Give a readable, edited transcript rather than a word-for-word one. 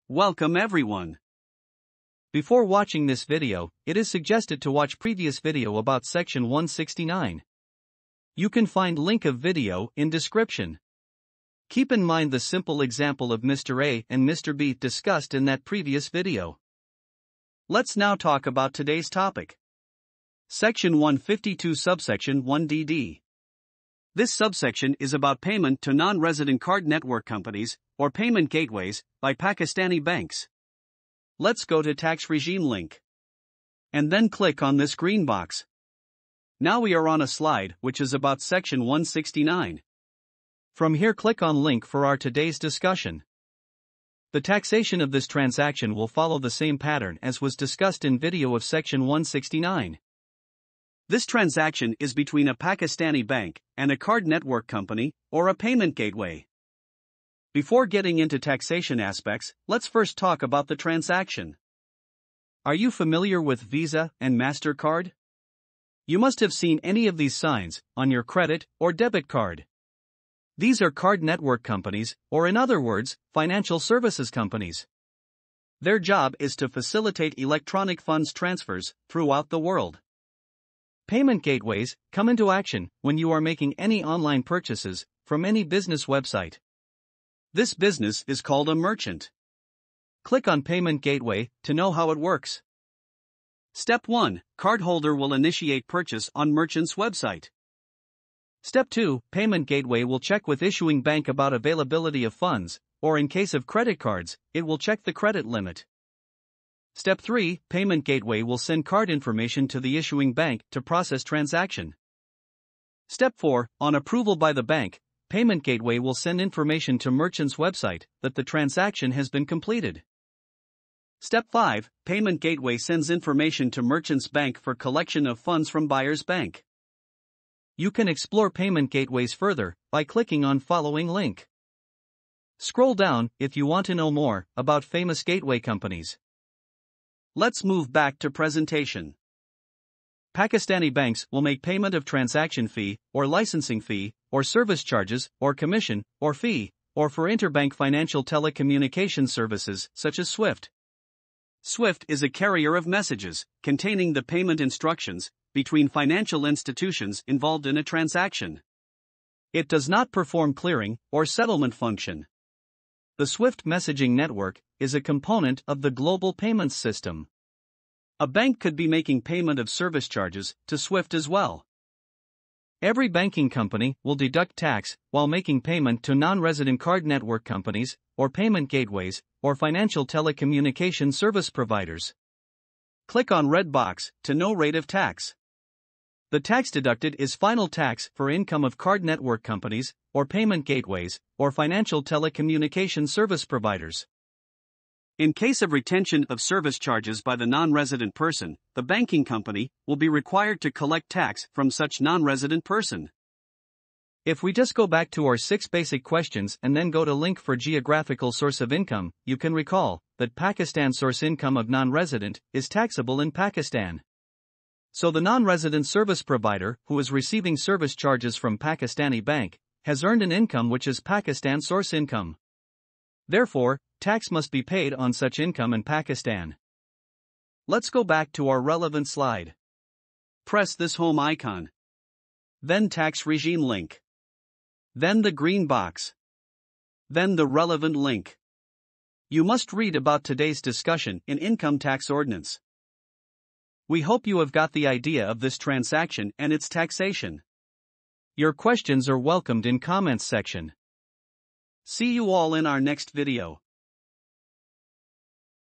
Welcome everyone. Before watching this video, it is suggested to watch previous video about section 169. You can find link of video in description. Keep in mind the simple example of Mr. A and Mr. B discussed in that previous video. Let's now talk about today's topic. Section 152 subsection 1dd. This subsection is about payment to non-resident card network companies, or payment gateways, by Pakistani banks. Let's go to tax regime link. And then click on this green box. Now we are on a slide which is about section 169. From here click on link for our today's discussion. The taxation of this transaction will follow the same pattern as was discussed in video of section 169. This transaction is between a Pakistani bank and a card network company, or a payment gateway. Before getting into taxation aspects, let's first talk about the transaction. Are you familiar with Visa and MasterCard? You must have seen any of these signs on your credit or debit card. These are card network companies, or in other words, financial services companies. Their job is to facilitate electronic funds transfers throughout the world. Payment gateways come into action when you are making any online purchases from any business website. This business is called a merchant. Click on Payment Gateway to know how it works. Step 1. Cardholder will initiate purchase on merchant's website. Step 2. Payment Gateway will check with issuing bank about availability of funds, or in case of credit cards, it will check the credit limit. Step 3. Payment Gateway will send card information to the issuing bank to process transaction. Step 4. On approval by the bank, Payment Gateway will send information to merchant's website that the transaction has been completed. Step 5. Payment Gateway sends information to merchant's bank for collection of funds from buyer's bank. You can explore payment gateways further by clicking on following link. Scroll down if you want to know more about famous gateway companies. Let's move back to presentation. Pakistani banks will make payment of transaction fee, or licensing fee, or service charges, or commission, or fee, or for interbank financial telecommunication services such as SWIFT. SWIFT is a carrier of messages containing the payment instructions between financial institutions involved in a transaction. It does not perform clearing or settlement function. The SWIFT messaging network is a component of the global payments system. A bank could be making payment of service charges to SWIFT as well. Every banking company will deduct tax while making payment to non-resident card network companies, or payment gateways, or financial telecommunication service providers. Click on red box to know rate of tax. The tax deducted is final tax for income of card network companies, or payment gateways, or financial telecommunication service providers. In case of retention of service charges by the non-resident person, the banking company will be required to collect tax from such non-resident person. If we just go back to our 6 basic questions and then go to link for geographical source of income, you can recall that Pakistan source income of non-resident is taxable in Pakistan. So the non-resident service provider who is receiving service charges from Pakistani bank has earned an income which is Pakistan source income. Therefore, tax must be paid on such income in Pakistan. Let's go back to our relevant slide. Press this home icon. Then tax regime link. Then the green box. Then the relevant link. You must read about today's discussion in Income Tax Ordinance. We hope you have got the idea of this transaction and its taxation. Your questions are welcomed in comments section. See you all in our next video.